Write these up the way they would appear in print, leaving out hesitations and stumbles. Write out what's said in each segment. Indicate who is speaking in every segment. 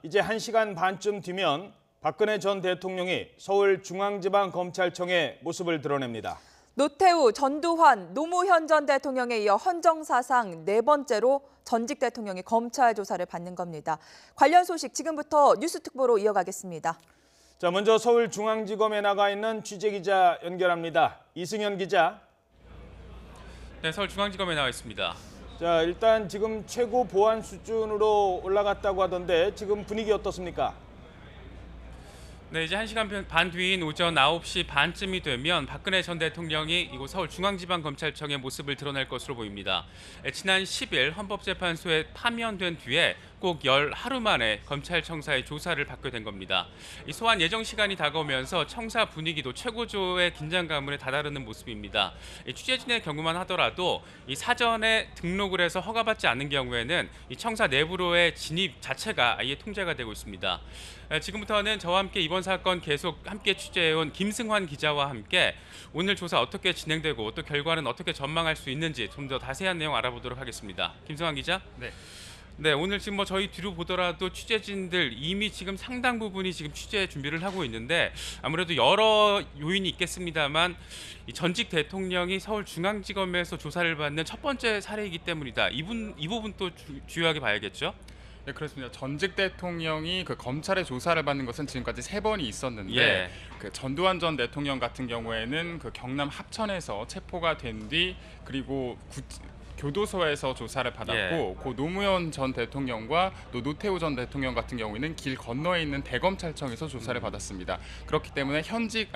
Speaker 1: 이제 1시간 반쯤 뒤면 박근혜 전 대통령이 서울중앙지방검찰청에 모습을 드러냅니다.
Speaker 2: 노태우, 전두환, 노무현 전 대통령에 이어 헌정사상 4번째로 전직 대통령이 검찰 조사를 받는 겁니다. 관련 소식 지금부터 뉴스특보로 이어가겠습니다.
Speaker 1: 자, 먼저 서울중앙지검에 나가 있는 취재기자 연결합니다. 이승현 기자.
Speaker 3: 네, 서울중앙지검에 나와 있습니다.
Speaker 1: 자, 일단 지금 최고 보안 수준으로 올라갔다고 하던데 지금 분위기 어떻습니까?
Speaker 3: 네, 이제 1시간 반 뒤인 오전 9시 반쯤이 되면 박근혜 전 대통령이 이곳 서울중앙지방검찰청의 모습을 드러낼 것으로 보입니다. 지난 10일 헌법재판소에 파면된 뒤에 꼭 열 하루 만에 검찰청사의 조사를 받게 된 겁니다. 이 소환 예정 시간이 다가오면서 청사 분위기도 최고조의 긴장감을 다다르는 모습입니다. 취재진의 경우만 하더라도 이 사전에 등록을 해서 허가받지 않는 경우에는 이 청사 내부로의 진입 자체가 아예 통제가 되고 있습니다. 지금부터는 저와 함께 이번 사건 계속 함께 취재해온 김승환 기자와 함께 오늘 조사 어떻게 진행되고 또 결과는 어떻게 전망할 수 있는지 좀 더 자세한 내용 알아보도록 하겠습니다. 김승환 기자. 네, 오늘 지금 저희 뒤로 보더라도 취재진들 이미 지금 상당 부분이 지금 취재 준비를 하고 있는데 아무래도 여러 요인이 있겠습니다만 이 전직 대통령이 서울중앙지검에서 조사를 받는 첫 번째 사례이기 때문이다. 이 부분 또 주요하게 봐야겠죠?
Speaker 4: 네, 그렇습니다. 전직 대통령이 그 검찰의 조사를 받는 것은 지금까지 3번이 있었는데
Speaker 3: 예.
Speaker 4: 그 전두환 전 대통령 같은 경우에는 그 경남 합천에서 체포가 된 뒤 그리고 교도소에서 조사를 받았고 고 노무현 전 대통령과 또 노태우 전 대통령 같은 경우에는 길 건너에 있는 대검찰청에서 조사를 받았습니다. 그렇기 때문에 전직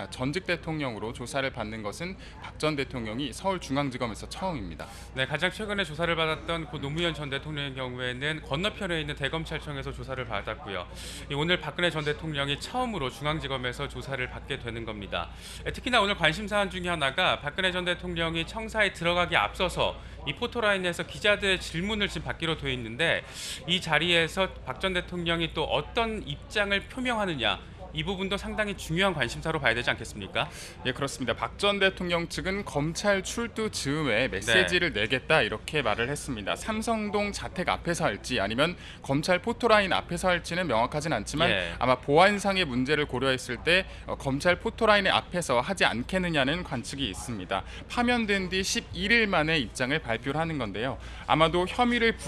Speaker 4: 대통령으로 조사를 받는 것은 박 전 대통령이 서울중앙지검에서 처음입니다.
Speaker 3: 네, 가장 최근에 조사를 받았던 고 노무현 전 대통령의 경우에는 건너편에 있는 대검찰청에서 조사를 받았고요. 오늘 박근혜 전 대통령이 처음으로 중앙지검에서 조사를 받게 되는 겁니다. 특히나 오늘 관심사안 중에 하나가 박근혜 전 대통령이 청사에 들어가기 앞서서 이 포토라인에서 기자들의 질문을 지금 받기로 되어 있는데 이 자리에서 박 전 대통령이 또 어떤 입장을 표명하느냐 이 부분도 상당히 중요한 관심사로 봐야 되지 않겠습니까?
Speaker 4: 예, 그렇습니다. 박 전 대통령 측은 검찰 출두 즈음에 메시지를 내겠다 이렇게 말을 했습니다. 삼성동 자택 앞에서 할지 아니면 검찰 포토라인 앞에서 할지는 명확하진 않지만 아마 보안상의 문제를 고려했을 때 검찰 포토라인의 앞에서 하지 않겠느냐는 관측이 있습니다. 파면된 뒤 11일 만에 입장을 발표를 하는 건데요. 아마도 혐의를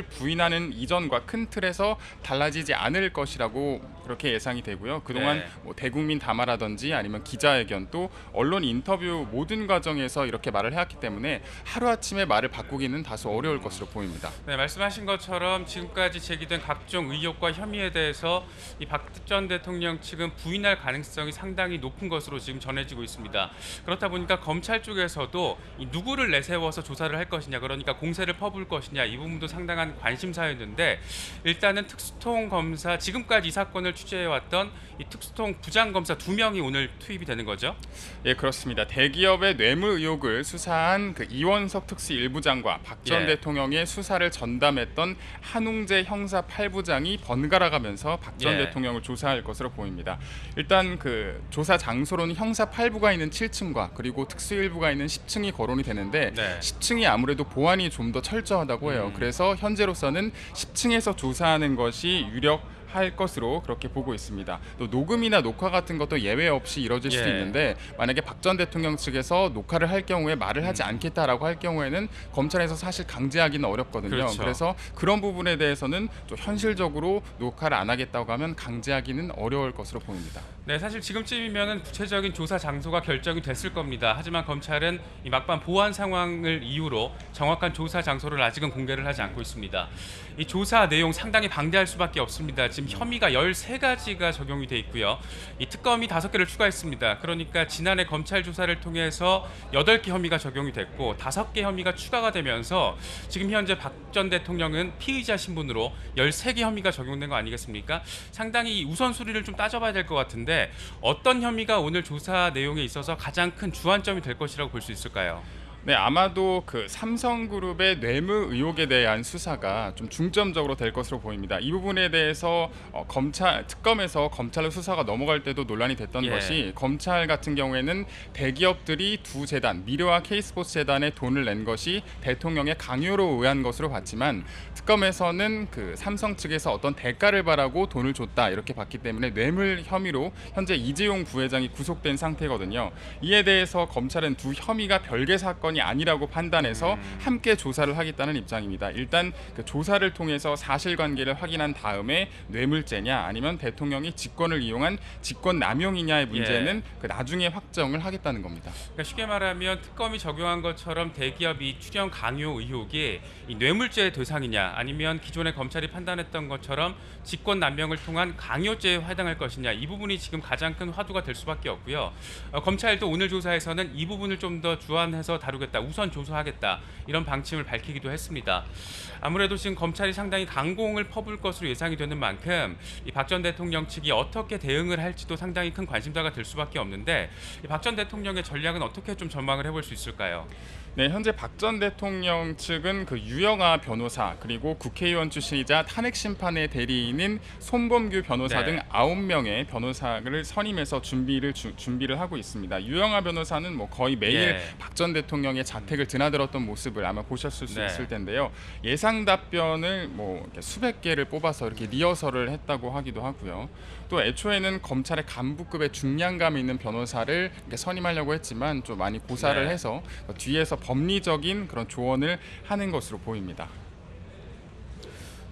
Speaker 4: 부인하는 이전과 큰 틀에서 달라지지 않을 것이라고 그렇게 예상이 되고요. 그동안 뭐 대국민 담화라든지 아니면 기자회견 또 언론 인터뷰 모든 과정에서 이렇게 말을 해왔기 때문에 하루아침에 말을 바꾸기는 다소 어려울 것으로 보입니다.
Speaker 3: 네, 말씀하신 것처럼 지금까지 제기된 각종 의혹과 혐의에 대해서 이 박 전 대통령 측은 부인할 가능성이 상당히 높은 것으로 지금 전해지고 있습니다. 그렇다 보니까 검찰 쪽에서도 이 누구를 내세워서 조사를 할 것이냐, 그러니까 공세를 퍼부을 것이냐 이 부분도 상당한 관심사였는데 일단은 특수통 검사 지금까지 이 사건을 취재해왔던 이 특수통 부장검사 2명이 오늘 투입이 되는 거죠?
Speaker 4: 예, 그렇습니다. 대기업의 뇌물 의혹을 수사한 그 이원석 특수 1부장과 박 전 대통령의 수사를 전담했던 한웅재 형사 8부장이 번갈아가면서 박 전 대통령을 조사할 것으로 보입니다. 일단 그 조사 장소로는 형사 8부가 있는 7층과 그리고 특수 1부가 있는 10층이 거론이 되는데 10층이 아무래도 보안이 좀 더 철저하다고 해요. 그래서 현재로서는 10층에서 조사하는 것이 할 것으로 그렇게 보고 있습니다. 또 녹음이나 녹화 같은 것도 예외 없이 이뤄질 수도 있는데 만약에 박 전 대통령 측에서 녹화를 할 경우에 말을 하지 않겠다라고 할 경우에는 검찰에서 사실 강제하기는 어렵거든요. 그래서 그런 부분에 대해서는 좀 현실적으로 녹화를 안 하겠다고 하면 강제하기는 어려울 것으로 보입니다.
Speaker 3: 네, 사실 지금쯤이면은 구체적인 조사 장소가 결정이 됐을 겁니다. 하지만 검찰은 이 막판 보안 상황을 이유로 정확한 조사 장소를 아직은 공개를 하지 않고 있습니다. 이 조사 내용 상당히 방대할 수밖에 없습니다. 지금 혐의가 13가지가 적용이 돼 있고요. 이 특검이 5개를 추가했습니다. 그러니까 지난해 검찰 조사를 통해서 8개 혐의가 적용이 됐고 5개 혐의가 추가가 되면서 지금 현재 박 전 대통령은 피의자 신분으로 13개 혐의가 적용된 거 아니겠습니까? 상당히 우선순위를 좀 따져봐야 될 것 같은데 어떤 혐의가 오늘 조사 내용에 있어서 가장 큰 주안점이 될 것이라고 볼 수 있을까요?
Speaker 4: 네, 아마도 그 삼성그룹의 뇌물 의혹에 대한 수사가 좀 중점적으로 될 것으로 보입니다. 이 부분에 대해서 특검에서 검찰로 수사가 넘어갈 때도 논란이 됐던
Speaker 3: 예.
Speaker 4: 것이, 검찰 같은 경우에는 대기업들이 두 재단, 미래와 K스포츠 재단에 돈을 낸 것이 대통령의 강요로 의한 것으로 봤지만, 특검에서는 그 삼성 측에서 어떤 대가를 바라고 돈을 줬다 이렇게 봤기 때문에 뇌물 혐의로 현재 이재용 부회장이 구속된 상태거든요. 이에 대해서 검찰은 두 혐의가 별개 사건이 아니라고 판단해서 함께 조사를 하겠다는 입장입니다. 일단 그 조사를 통해서 사실관계를 확인한 다음에 뇌물죄냐 아니면 대통령이 직권을 이용한 직권 남용이냐의 문제는 그 나중에 확정을 하겠다는 겁니다.
Speaker 3: 그러니까 쉽게 말하면 특검이 적용한 것처럼 대기업이 출연 강요 의혹이 이 뇌물죄의 대상이냐, 아니면 기존에 검찰이 판단했던 것처럼 직권 남용을 통한 강요죄에 해당할 것이냐, 이 부분이 지금 가장 큰 화두가 될 수밖에 없고요. 검찰도 오늘 조사에서는 이 부분을 좀 더 주안해서 다루겠다, 우선 조사하겠다, 이런 방침을 밝히기도 했습니다. 아무래도 지금 검찰이 상당히 강공을 퍼부을 것으로 예상이 되는 만큼 이 박 전 대통령 측이 어떻게 대응을 할지도 상당히 큰 관심사가 될 수밖에 없는데, 이 박 전 대통령의 전략은 어떻게 좀 전망을 해볼 수 있을까요?
Speaker 4: 네, 현재 박 전 대통령 측은 그 유영아 변호사, 그리고 국회의원 출신이자 탄핵 심판의 대리인인 손범규 변호사 등 9명의 변호사를 선임해서 준비를 하고 있습니다. 유영아 변호사는 뭐 거의 매일 박 전 대통령의 자택을 드나들었던 모습을 아마 보셨을 수 있을 텐데요. 예상 답변을 뭐 이렇게 수백 개를 뽑아서 이렇게 리허설을 했다고 하기도 하고요. 또 애초에는 검찰의 간부급의 중량감 있는 변호사를 이렇게 선임하려고 했지만 좀 많이 고사를 해서 뒤에서 법리적인 그런 조언을 하는 것으로 보입니다.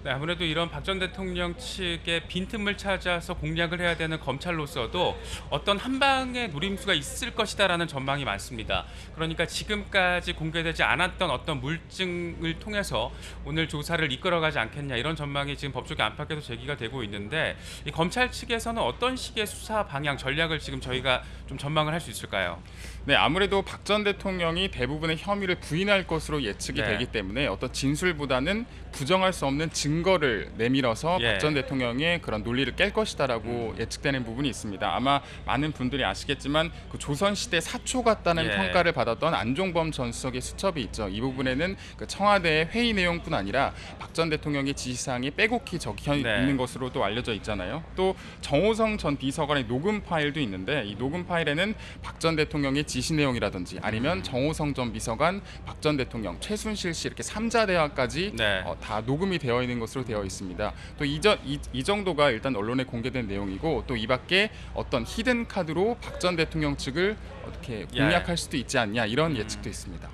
Speaker 3: 네, 아무래도 이런 박 전 대통령 측의 빈틈을 찾아서 공략을 해야 되는 검찰로서도 어떤 한 방의 노림수가 있을 것이다라는 전망이 많습니다. 그러니까 지금까지 공개되지 않았던 어떤 물증을 통해서 오늘 조사를 이끌어가지 않겠냐, 이런 전망이 지금 법조계 안팎에도 제기가 되고 있는데, 이 검찰 측에서는 어떤 식의 수사 방향, 전략을 지금 저희가 좀 전망을 할 수 있을까요?
Speaker 4: 네, 아무래도 박 전 대통령이 대부분의 혐의를 부인할 것으로 예측이 되기 때문에 어떤 진술보다는 부정할 수 없는 증거를 내밀어서 박 전 대통령의 그런 논리를 깰 것이다라고 예측되는 부분이 있습니다. 아마 많은 분들이 아시겠지만 그 조선시대 사초 같다는 평가를 받았던 안종범 전 수석의 수첩이 있죠. 이 부분에는 그 청와대의 회의 내용뿐 아니라 박 전 대통령의 지시사항이 빼곡히 적혀 있는 것으로도 알려져 있잖아요. 또 정호성 전 비서관의 녹음 파일도 있는데, 이 녹음 파일에는 박 전 대통령의 지시 내용이라든지 아니면 정호성 전 비서관, 박 전 대통령, 최순실 씨 이렇게 3자 대화까지 다 녹음이 되어 있는 것으로 되어 있습니다. 또 이 정도가 일단 언론에 공개된 내용이고, 또 이 밖에 어떤 히든 카드로 박 전 대통령 측을 어떻게 공략할 수도 있지 않냐, 이런 예측도 있습니다.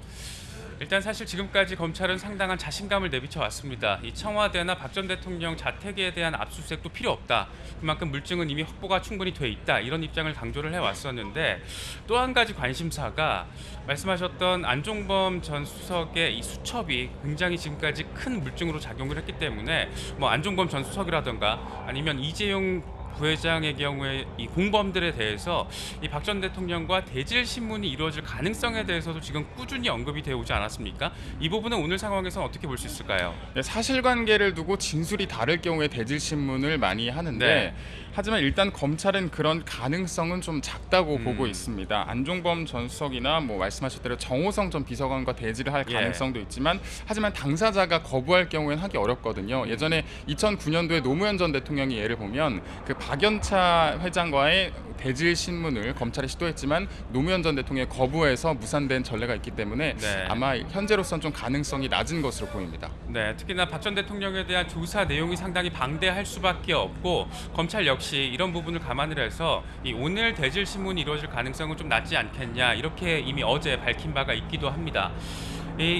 Speaker 3: 일단 사실 지금까지 검찰은 상당한 자신감을 내비쳐 왔습니다. 이 청와대나 박 전 대통령 자택에 대한 압수수색도 필요 없다, 그만큼 물증은 이미 확보가 충분히 돼 있다, 이런 입장을 강조를 해왔었는데, 또 한 가지 관심사가 말씀하셨던 안종범 전 수석의 이 수첩이 굉장히 지금까지 큰 물증으로 작용을 했기 때문에, 뭐 안종범 전 수석이라던가 아니면 이재용 부회장의 경우에 이 공범들에 대해서 이 박 전 대통령과 대질 신문이 이루어질 가능성에 대해서도 지금 꾸준히 언급이 되어 오지 않았습니까? 이 부분은 오늘 상황에서 어떻게 볼 수 있을까요?
Speaker 4: 네, 사실관계를 두고 진술이 다를 경우에 대질 신문을 많이 하는데, 하지만 일단 검찰은 그런 가능성은 좀 작다고 보고 있습니다. 안종범 전 수석이나 뭐 말씀하신 대로 정호성 전 비서관과 대질을 할 가능성도 있지만, 하지만 당사자가 거부할 경우에는 하기 어렵거든요. 예전에 2009년도에 노무현 전 대통령의 예를 보면 그 박연차 회장과의 대질 신문을 검찰이 시도했지만 노무현 전 대통령이 거부해서 무산된 전례가 있기 때문에 아마 현재로서는 좀 가능성이 낮은 것으로 보입니다.
Speaker 3: 네, 특히나 박 전 대통령에 대한 조사 내용이 상당히 방대할 수밖에 없고, 검찰 역시 이런 부분을 감안을 해서 이 오늘 대질 신문이 이루어질 가능성은 좀 낮지 않겠냐, 이렇게 이미 어제 밝힌 바가 있기도 합니다.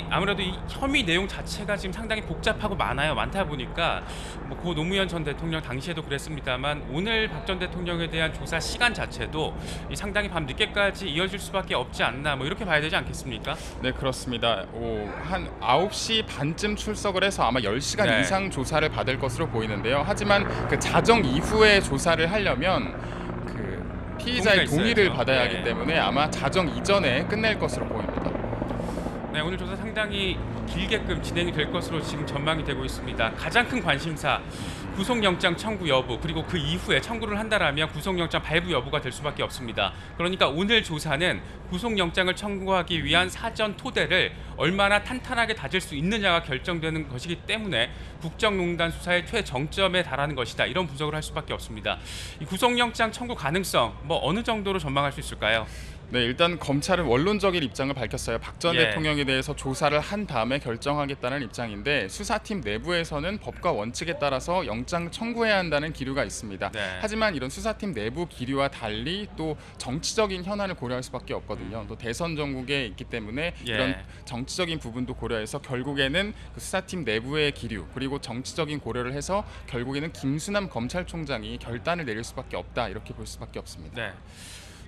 Speaker 3: 아무래도 이 혐의 내용 자체가 지금 상당히 복잡하고 많다 보니까 뭐 고 노무현 전 대통령 당시에도 그랬습니다만, 오늘 박 전 대통령에 대한 조사 시간 자체도 상당히 밤 늦게까지 이어질 수밖에 없지 않나, 뭐 이렇게 봐야 되지 않겠습니까?
Speaker 4: 네, 그렇습니다. 한 9시 반쯤 출석을 해서 아마 10시간 이상 조사를 받을 것으로 보이는데요. 하지만 그 자정 이후에 조사를 하려면 그 피의자의 동의를 받아야 하기 때문에 아마 자정 이전에 끝낼 것으로 보입니다.
Speaker 3: 네, 오늘 조사 상당히 길게끔 진행이 될 것으로 지금 전망이 되고 있습니다. 가장 큰 관심사, 구속영장 청구 여부 그리고 그 이후에 청구를 한다라면 구속영장 발부 여부가 될 수밖에 없습니다. 그러니까 오늘 조사는 구속영장을 청구하기 위한 사전 토대를 얼마나 탄탄하게 다질 수 있느냐가 결정되는 것이기 때문에 국정농단 수사의 최정점에 달하는 것이다. 이런 분석을 할 수밖에 없습니다. 이 구속영장 청구 가능성 어느 정도로 전망할 수 있을까요?
Speaker 4: 네, 일단 검찰은 원론적인 입장을 밝혔어요. 박 전
Speaker 3: 예.
Speaker 4: 대통령에 대해서 조사를 한 다음에 결정하겠다는 입장인데 수사팀 내부에서는 법과 원칙에 따라서 영장 청구해야 한다는 기류가 있습니다.
Speaker 3: 네.
Speaker 4: 하지만 이런 수사팀 내부 기류와 달리 또 정치적인 현안을 고려할 수밖에 없거든요. 또 대선 전국에 있기 때문에
Speaker 3: 예.
Speaker 4: 이런 정치적인 부분도 고려해서 결국에는 그 수사팀 내부의 기류 그리고 정치적인 고려를 해서 결국에는 김수남 검찰총장이 결단을 내릴 수밖에 없다 이렇게 볼 수밖에 없습니다.
Speaker 3: 네.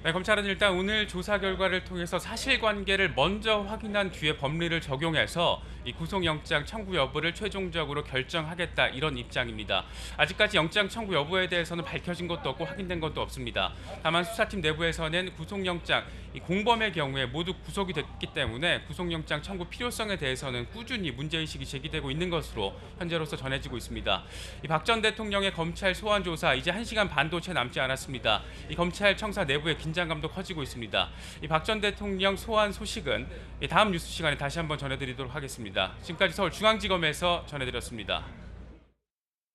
Speaker 3: 네, 검찰은 일단 오늘 조사 결과를 통해서 사실관계를 먼저 확인한 뒤에 법리를 적용해서 이 구속영장 청구 여부를 최종적으로 결정하겠다 이런 입장입니다. 아직까지 영장 청구 여부에 대해서는 밝혀진 것도 없고 확인된 것도 없습니다. 다만 수사팀 내부에서는 구속영장 이 공범의 경우에 모두 구속이 됐기 때문에 구속영장 청구 필요성에 대해서는 꾸준히 문제의식이 제기되고 있는 것으로 현재로서 전해지고 있습니다. 이 박 전 대통령의 검찰 소환 조사 이제 1시간 반도 채 남지 않았습니다. 이 검찰 청사 내부의 긴장감도 커지고 있습니다. 이 박 전 대통령 소환 소식은 다음 뉴스 시간에 다시 한번 전해드리도록 하겠습니다. 지금까지 서울중앙지검에서 전해드렸습니다.